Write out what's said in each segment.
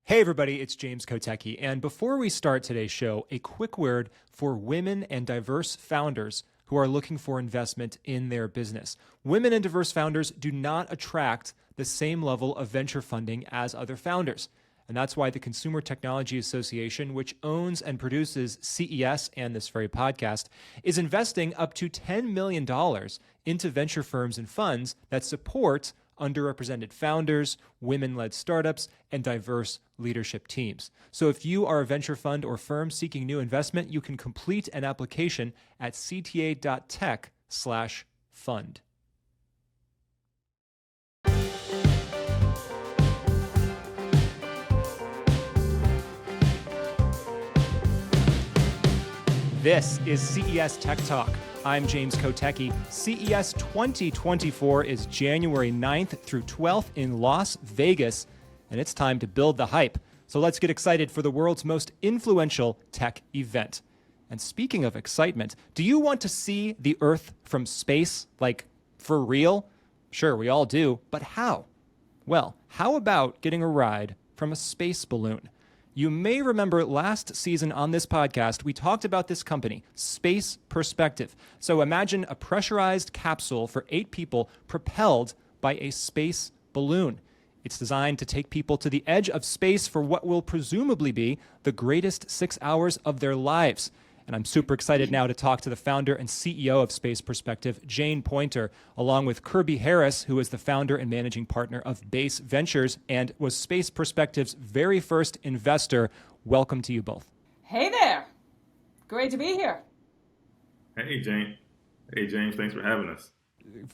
Hey everybody, it's James Kotecki, and before we start today's show, a quick word for women and diverse founders who are looking for investment in their business. Women and diverse founders do not attract the same level of venture funding as other founders. And that's why the Consumer Technology Association, which owns and produces CES and this very podcast, is investing up to $10 million into venture firms and funds that support underrepresented founders, women-led startups, and diverse leadership teams. So if you are a venture fund or firm seeking new investment, you can complete an application at cta.tech/fund. This is CES Tech Talk. I'm James Kotecki. CES 2024 is January 9th through 12th in Las Vegas, and it's time to build the hype. So let's get excited for the world's most influential tech event. And speaking of excitement, do you want to see the Earth from space, like for real? Sure, we all do, but how? Well, how about getting a ride from a space balloon? You may remember last season on this podcast, we talked about this company, Space Perspective. So imagine a pressurized capsule for 8 people propelled by a space balloon. It's designed to take people to the edge of space for what will presumably be the greatest 6 hours of their lives. And I'm super excited now to talk to the founder and CEO of Space Perspective, Jane Pointer, along with Kirby Harris, who is the founder and managing partner of Base Ventures and was Space Perspective's very first investor. Welcome to you both. Hey there. Great to be here. Hey, Jane. Hey, James. Thanks for having us.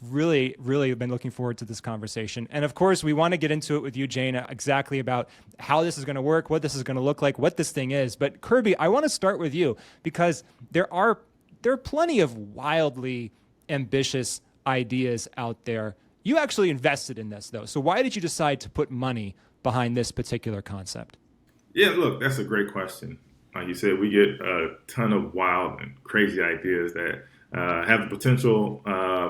Really been looking forward to this conversation. And of course, we want to get into it with you, Jane, exactly about how this is going to work, what this is going to look like, what this thing is. But Kirby, I want to start with you because there are plenty of wildly ambitious ideas out there. You actually invested in this, though. So why did you decide to put money behind this particular concept? Yeah, look, that's a great question. Like you said, we get a ton of wild and crazy ideas that have the potential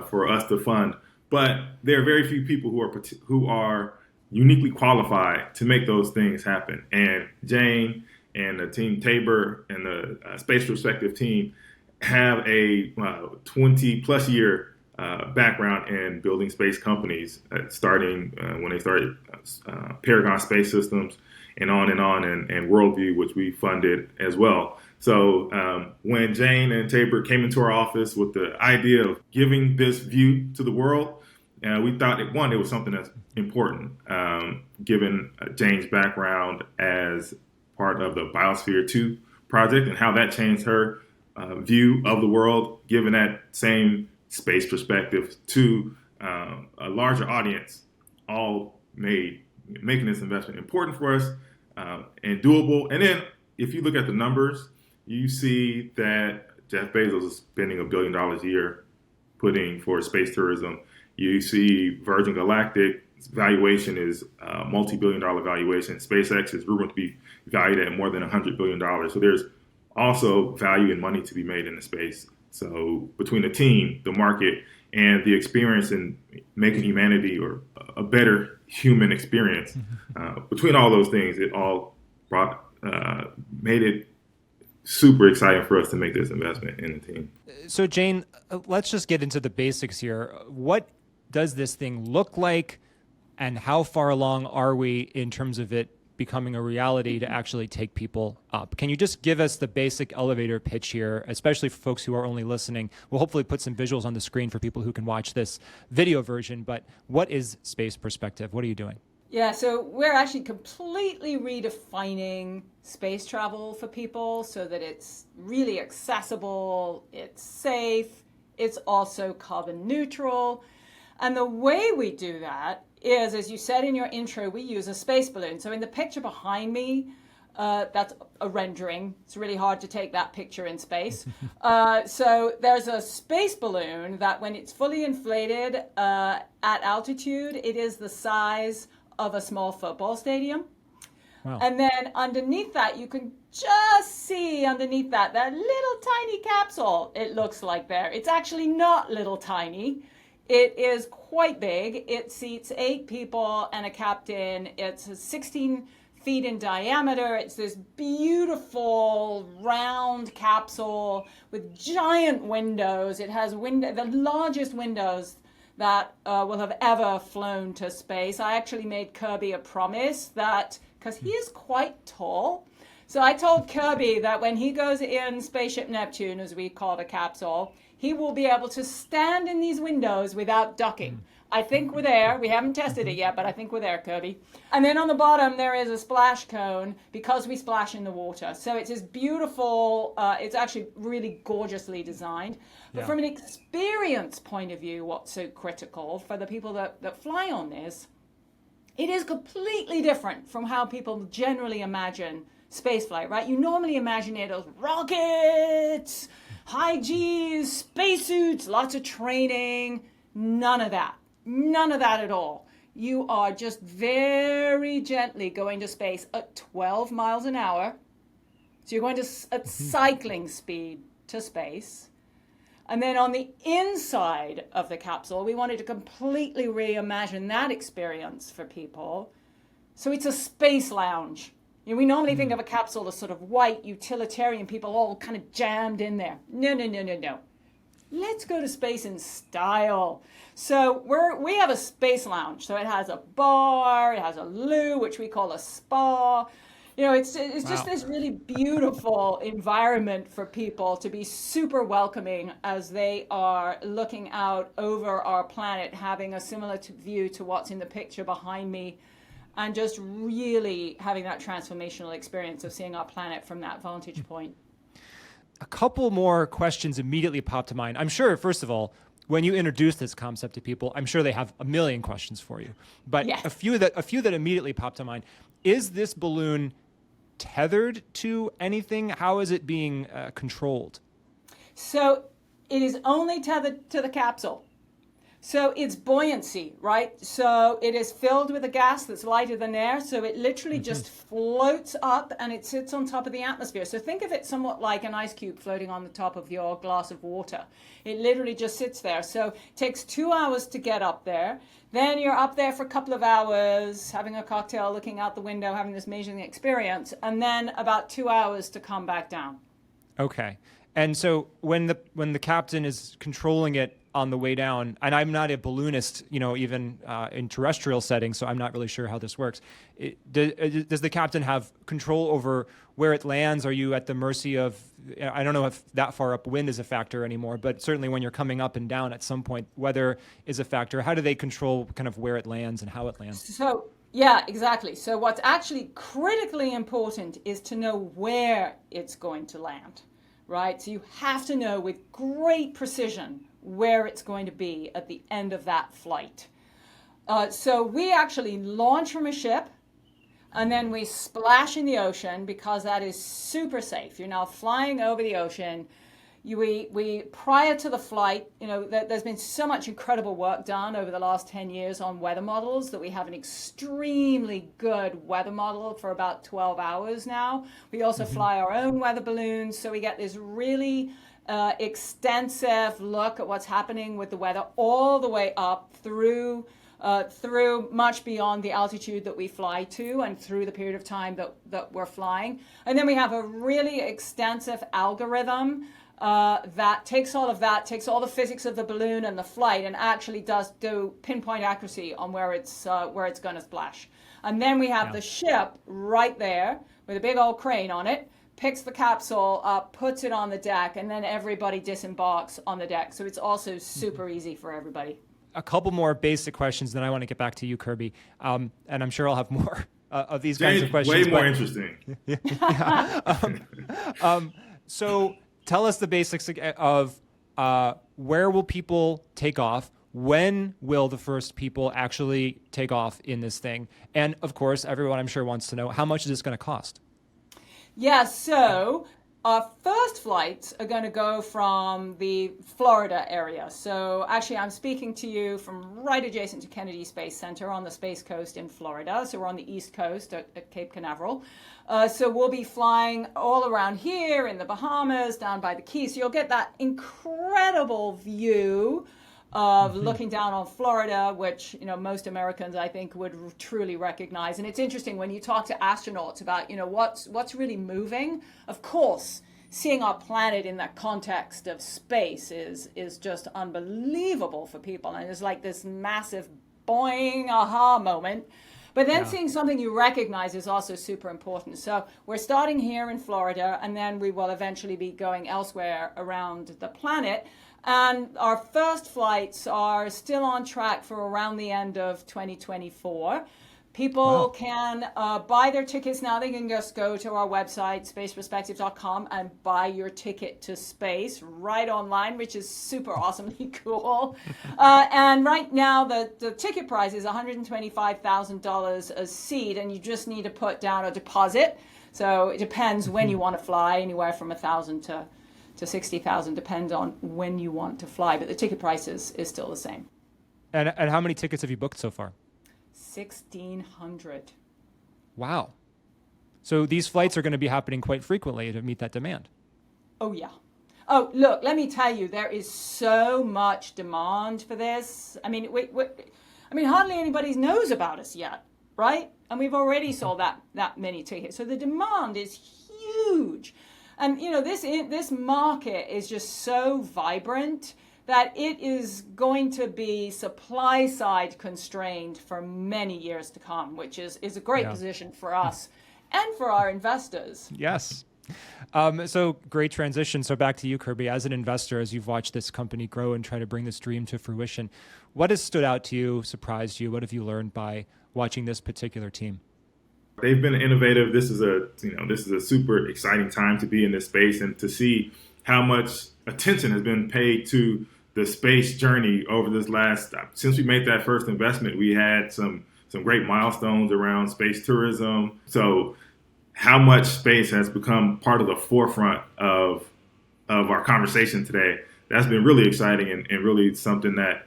for us to fund, but there are very few people who are uniquely qualified to make those things happen. And Jane and the team Tabor and the Space Perspective team have a 20-plus year background in building space companies, starting when they started Paragon Space Systems and on, and Worldview, which we funded as well. So when Jane and Tabor came into our office with the idea of giving this view to the world, we thought it was something that's important, given Jane's background as part of the Biosphere 2 project and how that changed her view of the world, given that same space perspective to a larger audience, all making this investment important for us and doable. And then if you look at the numbers, you see that Jeff Bezos is spending $1 billion a year putting for space tourism. You see Virgin Galactic's valuation is a multi-billion-dollar valuation. SpaceX is rumored to be valued at more than $100 billion. So there's also value and money to be made in the space. So between the team, the market, and the experience in making humanity or a better human experience, between all those things, it all made it super exciting for us to make this investment in the team. So Jane, let's just get into the basics here. What does this thing look like and how far along are we in terms of it becoming a reality to actually take people up? Can you just give us the basic elevator pitch here, especially for folks who are only listening? We'll hopefully put some visuals on the screen for people who can watch this video version, but what is Space Perspective? What are you doing? Yeah, so we're actually completely redefining space travel for people so that it's really accessible, it's safe, it's also carbon neutral. And the way we do that is, as you said in your intro, we use a space balloon. So in the picture behind me, that's a rendering. It's really hard to take that picture in space. So there's a space balloon that when it's fully inflated at altitude, it is the size of a small football stadium. Wow. And then underneath that, you can just see underneath that little tiny capsule it looks like there. It's actually not little tiny. It is quite big. It seats 8 people and a captain. It's a 16 feet in diameter. It's this beautiful round capsule with giant windows. It has the largest windows that will have ever flown to space. I actually made Kirby a promise that, because he is quite tall, so I told Kirby that when he goes in Spaceship Neptune, as we call the capsule, he will be able to stand in these windows without ducking. I think we're there. We haven't tested it yet, but I think we're there, Kirby. And then on the bottom, there is a splash cone because we splash in the water. So it's this beautiful, it's actually really gorgeously designed. But from an experience point of view, what's so critical for the people that fly on this, it is completely different from how people generally imagine spaceflight, right? You normally imagine it as rockets, high G's, spacesuits, lots of training. None of that. None of that at all. You are just very gently going to space at 12 miles an hour. So you're going to at cycling speed to space. And then on the inside of the capsule, we wanted to completely reimagine that experience for people. So it's a space lounge. You know, we normally think of a capsule as sort of white, utilitarian people all kind of jammed in there. No. Let's go to space in style. So we have a space lounge. So it has a bar, it has a loo, which we call a spa. You know, it's just this really beautiful environment for people to be super welcoming as they are looking out over our planet, having a similar view to what's in the picture behind me, and just really having that transformational experience of seeing our planet from that vantage point. A couple more questions immediately pop to mind. I'm sure, first of all, when you introduce this concept to people, I'm sure they have a million questions for you. But yes. a few that immediately pop to mind. Is this balloon tethered to anything? How is it being controlled? So it is only tethered to the capsule. So it's buoyancy, right? So it is filled with a gas that's lighter than air. So it literally just floats up and it sits on top of the atmosphere. So think of it somewhat like an ice cube floating on the top of your glass of water. It literally just sits there. So it takes 2 hours to get up there. Then you're up there for a couple of hours, having a cocktail, looking out the window, having this amazing experience. And then about 2 hours to come back down. Okay. And so when the captain is controlling it on the way down, and I'm not a balloonist, even in terrestrial settings, so I'm not really sure how this works. Does the captain have control over where it lands? Are you at the mercy of, I don't know if that far upwind is a factor anymore, but certainly when you're coming up and down at some point, weather is a factor. How do they control kind of where it lands and how it lands? So, yeah, exactly. So what's actually critically important is to know where it's going to land, right? So you have to know with great precision where it's going to be at the end of that flight. So we actually launch from a ship and then we splash in the ocean because that is super safe. You're now flying over the ocean. We prior to the flight, there's been so much incredible work done over the last 10 years on weather models that we have an extremely good weather model for about 12 hours now. We also fly our own weather balloons, so we get this really extensive look at what's happening with the weather all the way up through much beyond the altitude that we fly to and through the period of time that we're flying. And then we have a really extensive algorithm that takes all the physics of the balloon and the flight and actually does do pinpoint accuracy on where it's going to splash. And then we have the ship right there with a big old crane on it, picks the capsule up, puts it on the deck, and then everybody disembarks on the deck. So it's also super easy for everybody. A couple more basic questions, then I want to get back to you, Kirby. And I'm sure I'll have more of these kinds of questions. Way more interesting. So tell us the basics of where will people take off? When will the first people actually take off in this thing? And of course, everyone I'm sure wants to know, how much is this going to cost? Yeah, so our first flights are going to go from the Florida area. So actually, I'm speaking to you from right adjacent to Kennedy Space Center on the Space Coast in Florida. So we're on the East Coast at Cape Canaveral. So we'll be flying all around here in the Bahamas, down by the Keys. So you'll get that incredible view of looking down on Florida, which, most Americans, I think, would truly recognize. And it's interesting when you talk to astronauts about, what's really moving. Of course, seeing our planet in that context of space is just unbelievable for people. And it's like this massive boing, aha moment. But then seeing something you recognize is also super important. So we're starting here in Florida, and then we will eventually be going elsewhere around the planet. And our first flights are still on track for around the end of 2024. People can buy their tickets now. They can just go to our website, spaceperspective.com, and buy your ticket to space right online, which is super awesomely cool. And right now, the ticket price is $125,000 a seat, and you just need to put down a deposit. So it depends when you want to fly, anywhere from $1,000 to $60,000, depends on when you want to fly. But the ticket price is still the same. And how many tickets have you booked so far? 1,600. Wow. So these flights are going to be happening quite frequently to meet that demand. Oh, yeah. Oh, look, let me tell you, there is so much demand for this. I mean, hardly anybody knows about us yet, right? And we've already sold that many tickets. So the demand is huge. And, this market is just so vibrant that it is going to be supply side constrained for many years to come, which is a great position for us and for our investors. Yes. So great transition. So back to you, Kirby, as an investor, as you've watched this company grow and try to bring this dream to fruition, what has stood out to you, surprised you? What have you learned by watching this particular team? They've been innovative. This is a super exciting time to be in this space and to see how much attention has been paid to the space journey over this since we made that first investment. We had some great milestones around space tourism. So how much space has become part of the forefront of our conversation today, that's been really exciting and really something that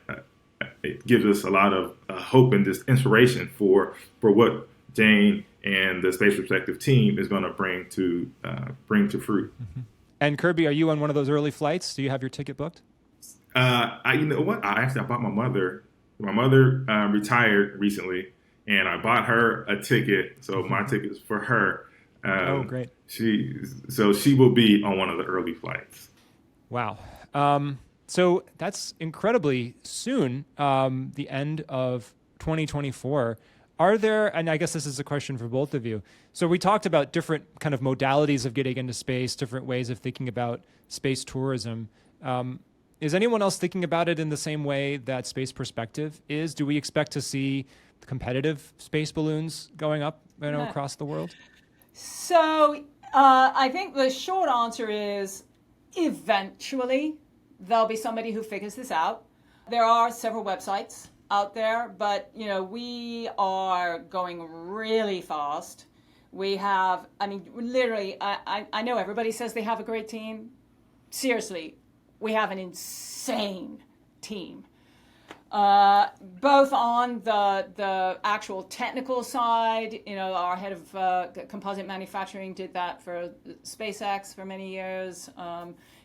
it gives us a lot of hope and just inspiration for what Jane and the Space Perspective team is going to bring to fruit. Mm-hmm. And Kirby, are you on one of those early flights? Do you have your ticket booked? You know what? I bought my mother. My mother retired recently, and I bought her a ticket. So my ticket is for her. Oh, great! She will be on one of the early flights. Wow. So that's incredibly soon. The end of 2024. Are there, and I guess this is a question for both of you. So we talked about different kind of modalities of getting into space, different ways of thinking about space tourism. Is anyone else thinking about it in the same way that Space Perspective is? Do we expect to see competitive space balloons going up, across the world? So I think the short answer is eventually there'll be somebody who figures this out. There are several websites out there, but we are going really fast. We have, literally, I know everybody says they have a great team. Seriously, we have an insane team, both on the actual technical side. Our head of composite manufacturing did that for SpaceX for many years.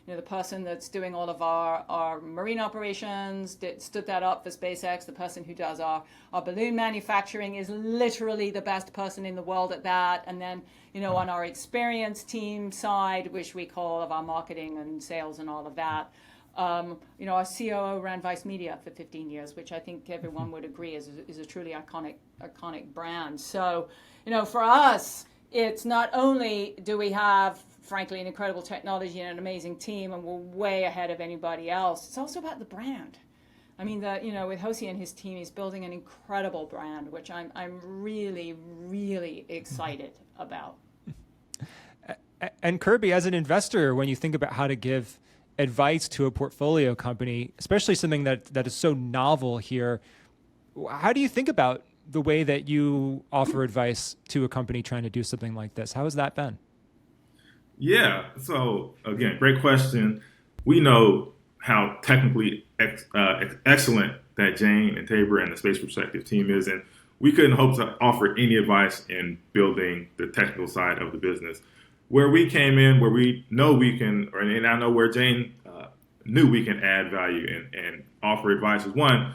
The person that's doing all of our marine operations stood that up for SpaceX. The person who does our balloon manufacturing is literally the best person in the world at that. And then, on our experience team side, which we call of our marketing and sales and all of that, our COO ran Vice Media for 15 years, which I think everyone would agree is a truly iconic brand. So, for us, it's not only do we have, frankly, an incredible technology and an amazing team, and we're way ahead of anybody else. It's also about the brand. With Josie and his team, he's building an incredible brand, which I'm really, really excited about. And Kirby, as an investor, when you think about how to give advice to a portfolio company, especially something that is so novel here, how do you think about the way that you offer advice to a company trying to do something like this? How has that been? Yeah. So again, great question. We know how technically excellent that Jane and Tabor and the Space Perspective team is, and we couldn't hope to offer any advice in building the technical side of the business. Where we came in, where we know we can, and I know where Jane knew we can add value and offer advice is one,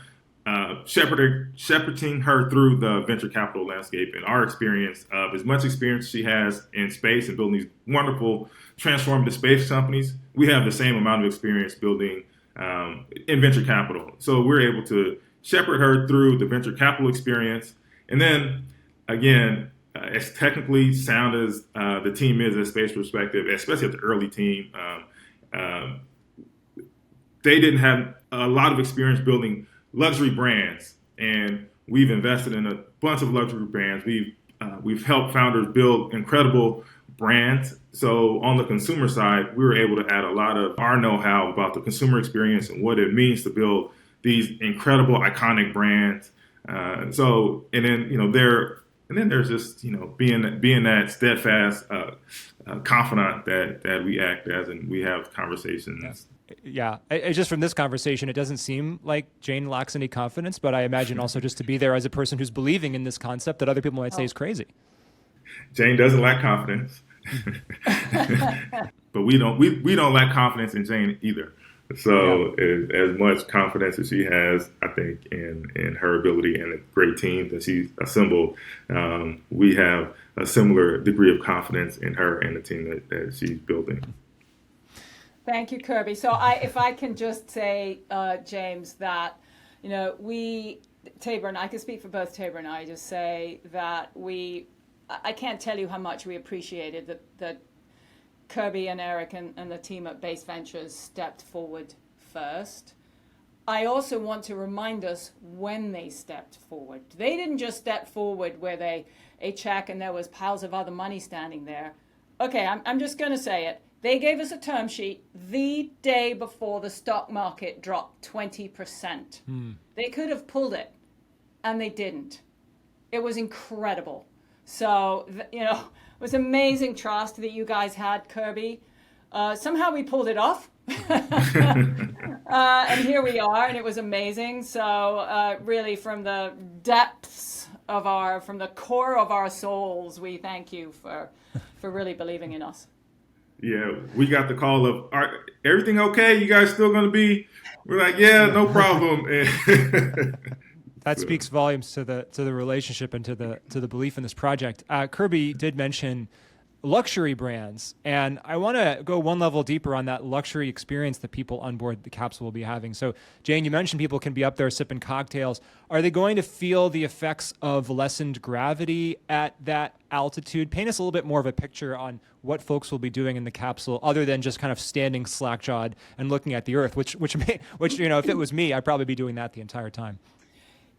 shepherding her through the venture capital landscape and our experience of as much experience she has in space and building these wonderful transformative space companies. We have the same amount of experience building in venture capital. So we're able to shepherd her through the venture capital experience. And then, again, as technically sound as the team is at space perspective, especially at the early team, they didn't have a lot of experience building luxury brands, and we've invested in a bunch of luxury brands. We've helped founders build incredible brands. So on the consumer side, we were able to add a lot of our know-how about the consumer experience and what it means to build these incredible, iconic brands. And then there's just being that steadfast confidant that we act as, and we have conversations. Yeah, just from this conversation, it doesn't seem like Jane lacks any confidence, but I imagine also just to be there as a person who's believing in this concept that other people might say is crazy. Jane doesn't lack confidence, but we don't lack confidence in Jane either. So as much confidence as she has, I think, in her ability and the great team that she's assembled, we have a similar degree of confidence in her and the team that she's building. Thank you, Kirby. So if I can just say, James, that, Tabor, and I can speak for both Tabor and I, just say that I can't tell you how much we appreciated that Kirby and Eric and the team at Base Ventures stepped forward first. I also want to remind us when they stepped forward. They didn't just step forward where a check and there was piles of other money standing there. Okay, I'm just going to say it. They gave us a term sheet the day before the stock market dropped 20%. They could have pulled it, and they didn't. It was incredible. So, it was amazing trust that you guys had, Kirby. Somehow we pulled it off. And here we are, and it was amazing. So really from the depths of from the core of our souls, we thank you for really believing in us. Yeah, we got the call of, everything okay? You guys still going to be? We're like, yeah, no problem. That speaks volumes to the relationship and to the belief in this project. Kirby did mention luxury brands, and I want to go one level deeper on that luxury experience that people on board the capsule will be having. So, Jane, you mentioned people can be up there sipping cocktails. Are they going to feel the effects of lessened gravity at that altitude? Paint us a little bit more of a picture on what folks will be doing in the capsule, other than just kind of standing slack-jawed and looking at the Earth, which if it was me, I'd probably be doing that the entire time.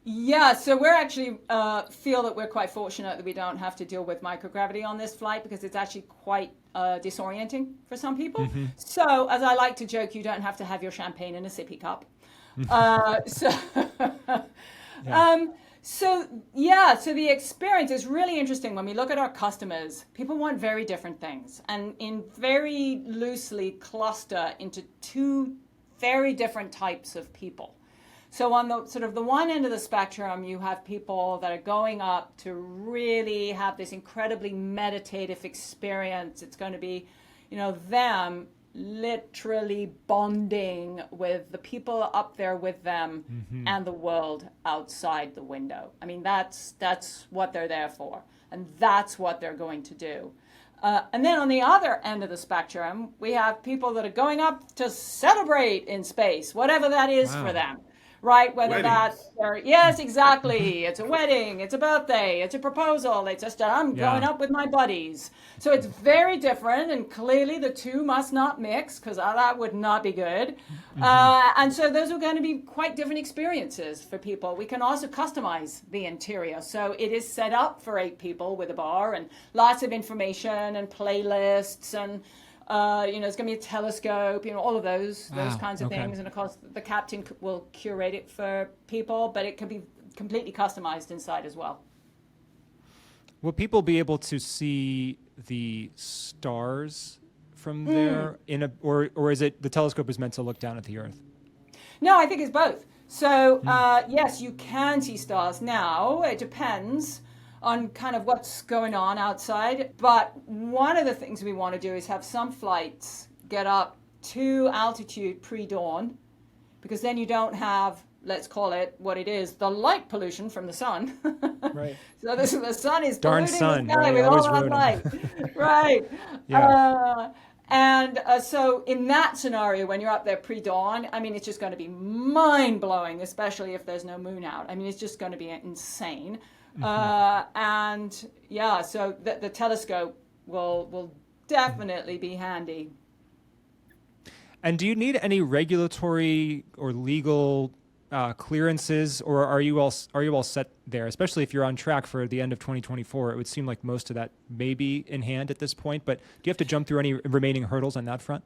Yeah, so we're actually feel that we're quite fortunate that we don't have to deal with microgravity on this flight, because it's actually quite disorienting for some people. Mm-hmm. So, as I like to joke, you don't have to have your champagne in a sippy cup. So the experience is really interesting. When we look at our customers, people want very different things, and very loosely cluster into two very different types of people. So on the one end of the spectrum, you have people that are going up to really have this incredibly meditative experience. It's going to be, them literally bonding with the people up there with them, mm-hmm. and the world outside the window. I mean, that's what they're there for, and that's what they're going to do. And then on the other end of the spectrum, we have people that are going up to celebrate in space, whatever that is for them. Right, whether that's, yes, exactly. It's a wedding, it's a birthday, it's a proposal, it's just I'm going up with my buddies. So it's very different, and clearly the two must not mix, because that would not be good. Mm-hmm. And so those are going to be quite different experiences for people. We can also customize the interior. So it is set up for 8 people with a bar and lots of information and playlists, and it's going to be a telescope, all of those kinds of things. And of course, the captain will curate it for people, but it can be completely customized inside as well. Will people be able to see the stars from there or is it the telescope is meant to look down at the Earth? No, I think it's both. So yes, you can see stars now. It depends on kind of what's going on outside. But one of the things we want to do is have some flights get up to altitude pre-dawn, because then you don't have, let's call it what it is, the light pollution from the sun. Right. So the sun is Darn polluting sun, the sky right? with Always all that ruining. light. Right. Yeah. So in that scenario, when you're up there pre-dawn, I mean, it's just going to be mind-blowing, especially if there's no moon out. I mean, it's just going to be insane. And yeah, so the telescope will definitely be handy. And do you need any regulatory or legal clearances, or are you all set there? Especially if you're on track for the end of 2024, it would seem like most of that may be in hand at this point. But do you have to jump through any remaining hurdles on that front?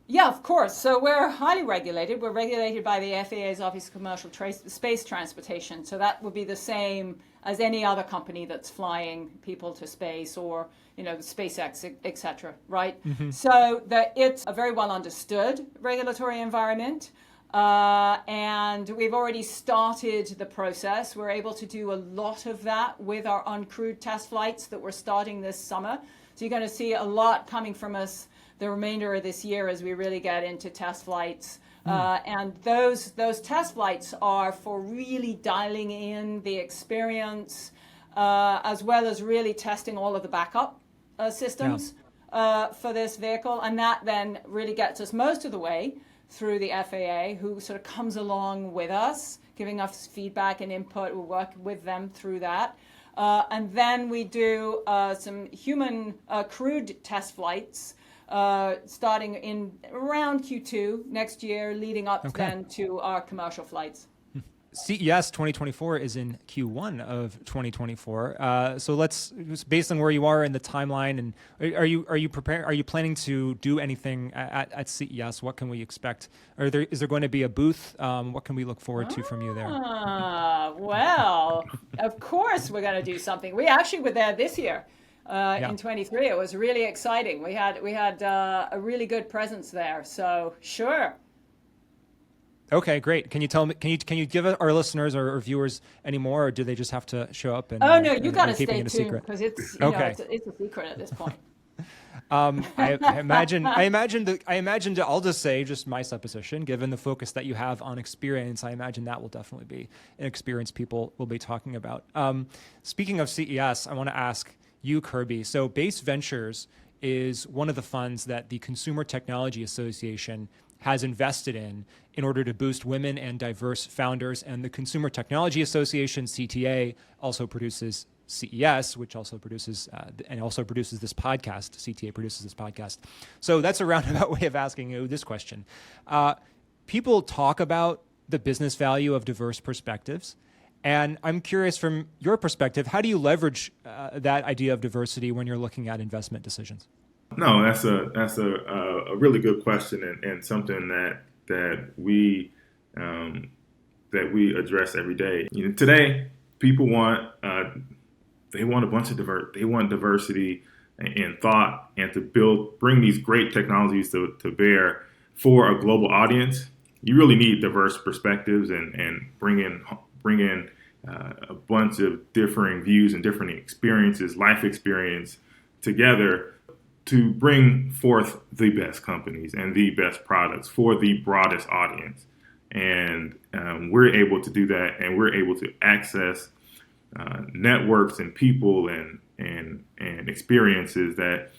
Yeah, of course. So we're highly regulated. We're regulated by the FAA's Office of Commercial Space Transportation. So that would be the same as any other company that's flying people to space, or SpaceX, etc. Right? So it's a very well understood regulatory environment. And we've already started the process. We're able to do a lot of that with our uncrewed test flights that we're starting this summer. So you're going to see a lot coming from us the remainder of this year as we really get into test flights. And those test flights are for really dialing in the experience, as well as really testing all of the backup systems for this vehicle. And that then really gets us most of the way through the FAA, who sort of comes along with us, giving us feedback and input. We'll work with them through that. And then we do some human crewed test flights starting in around Q2 next year, leading up then to our commercial flights. CES 2024 is in Q1 of 2024. So let's, based on where you are in the timeline, and are you preparing? Are you planning to do anything at CES? What can we expect? Is there going to be a booth? What can we look forward to from you there? Well, of course we're going to do something. We actually were there this year. In 23, it was really exciting. We had a really good presence there. So sure. Okay, great. Can you tell me? Can you give our listeners or viewers any more, or do they just have to show up and? Oh no, you got to keeping stay it a tuned, secret? because it's it's a secret at this point. I imagine. I'll just say, just my supposition, given the focus that you have on experience, I imagine that will definitely be an experience people will be talking about. Speaking of CES, I want to ask you, Kirby. So Base Ventures is one of the funds that the Consumer Technology Association has invested in order to boost women and diverse founders. And the Consumer Technology Association, CTA, also produces CES, which also produces this podcast. CTA produces this podcast. So that's a roundabout way of asking you this question. People talk about the business value of diverse perspectives. And I'm curious, from your perspective, how do you leverage that idea of diversity when you're looking at investment decisions? No, that's a really good question, and something that we address every day. Today, people want they want diversity in thought, and to bring these great technologies to bear for a global audience. You really need diverse perspectives and bring in a bunch of differing views and different experiences, life experience together, to bring forth the best companies and the best products for the broadest audience. And we're able to do that, and we're able to access networks and people and experiences that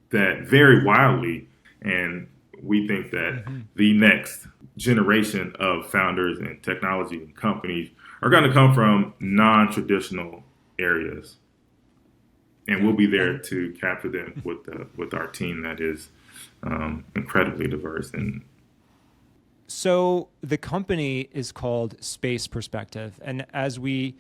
vary wildly. And we think that the next generation of founders and technology and companies are going to come from non-traditional areas. And we'll be there to capture them with our team that is incredibly diverse. And so the company is called Space Perspective. And as we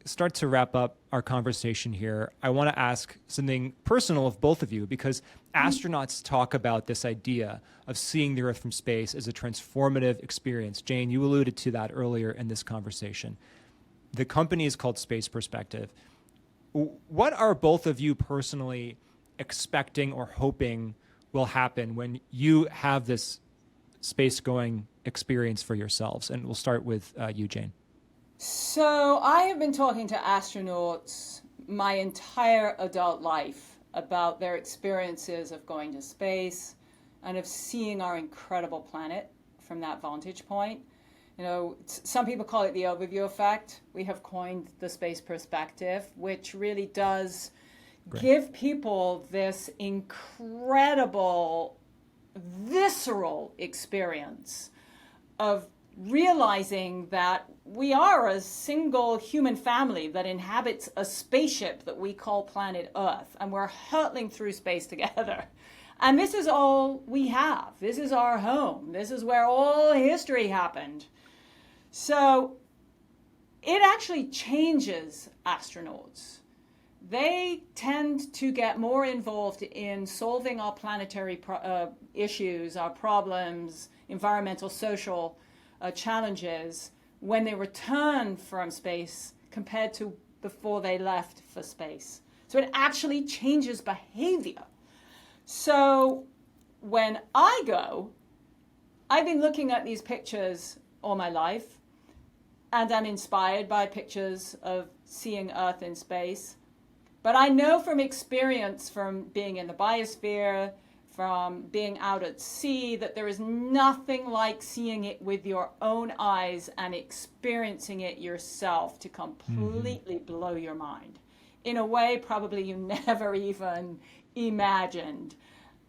start to wrap up our conversation here, I want to ask something personal of both of you, because astronauts talk about this idea of seeing the Earth from space as a transformative experience. Jane, you alluded to that earlier in this conversation. The company is called Space Perspective. What are both of you personally expecting or hoping will happen when you have this space-going experience for yourselves? And we'll start with you, Jane. So I have been talking to astronauts my entire adult life about their experiences of going to space, and of seeing our incredible planet from that vantage point. Some people call it the overview effect. We have coined the space perspective, which really does give people this incredible, visceral experience of realizing that we are a single human family that inhabits a spaceship that we call planet Earth, and we're hurtling through space together. And this is all we have. This is our home. This is where all history happened. So it actually changes astronauts. They tend to get more involved in solving our planetary issues, our problems, environmental, social challenges when they return from space compared to before they left for space. So it actually changes behavior. So when I go, I've been looking at these pictures all my life, and I'm inspired by pictures of seeing Earth in space. But I know from experience, from being in the biosphere, from being out at sea, that there is nothing like seeing it with your own eyes and experiencing it yourself to completely blow your mind in a way probably you never even imagined.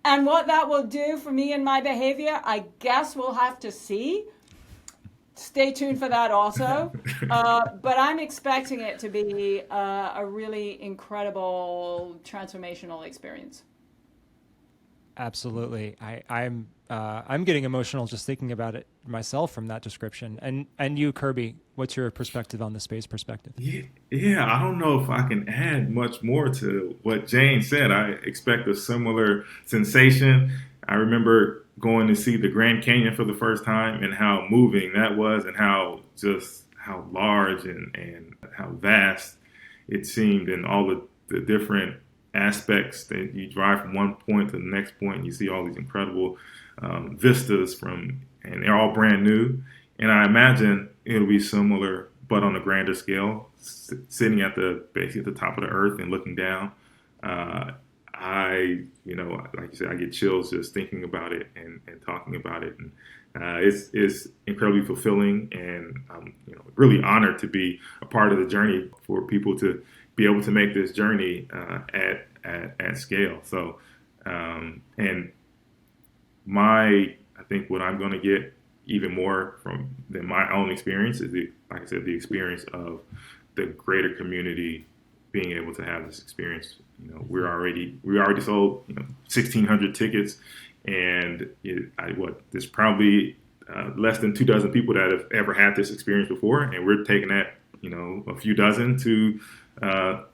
And what that will do for me and my behavior, I guess we'll have to see. Stay tuned for that also. But I'm expecting it to be a really incredible transformational experience. Absolutely. I'm getting emotional just thinking about it myself from that description. And you, Kirby, what's your perspective on the space perspective? Yeah, I don't know if I can add much more to what Jane said. I expect a similar sensation. I remember going to see the Grand Canyon for the first time and how moving that was, and how large and how vast it seemed, and all the different aspects that you drive from one point to the next point, and you see all these incredible vistas and they're all brand new. And I imagine it'll be similar, but on a grander scale, sitting basically at the top of the earth and looking down. Like you said, I get chills just thinking about it and talking about it. And it's incredibly fulfilling, and I'm really honored to be a part of the journey for people to be able to make this journey at scale. So, and I think what I'm going to get even more than my own experience is like I said, the experience of the greater community being able to have this experience. We already sold 1,600 tickets, and there's probably less than 24 people that have ever had this experience before, and we're taking that a few dozen to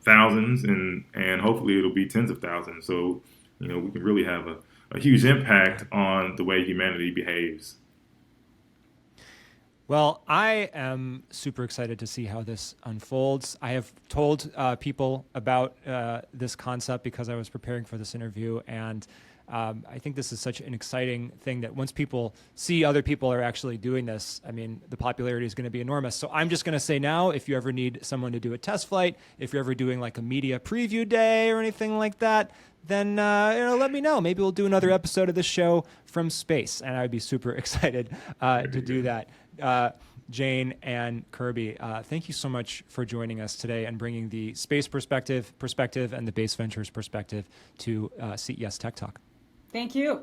thousands, and hopefully it'll be tens of thousands. So we can really have a huge impact on the way humanity behaves. Well, I am super excited to see how this unfolds. I have told people about this concept because I was preparing for this interview, and I think this is such an exciting thing that once people see other people are actually doing this, I mean, the popularity is going to be enormous. So I'm just going to say now, if you ever need someone to do a test flight, if you're ever doing like a media preview day or anything like that, then let me know. Maybe we'll do another episode of this show from space, and I'd be super excited to do that. Jane and Kirby, thank you so much for joining us today and bringing the space perspective and the Base Ventures perspective to CES Tech Talk. Thank you.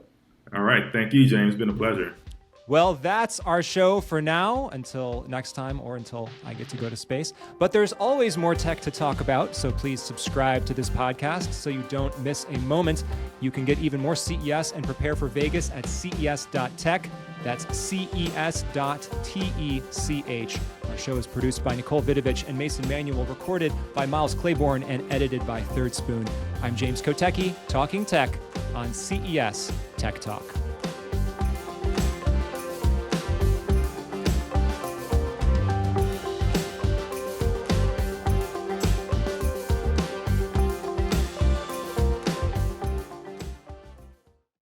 All right. Thank you, James. It's been a pleasure. Well, that's our show for now, until next time or until I get to go to space. But there's always more tech to talk about, so please subscribe to this podcast so you don't miss a moment. You can get even more CES and prepare for Vegas at ces.tech. That's ces.tech. Our show is produced by Nicole Vidovich and Mason Manuel, recorded by Miles Claiborne, and edited by Third Spoon. I'm James Kotecki, talking tech on CES Tech Talk.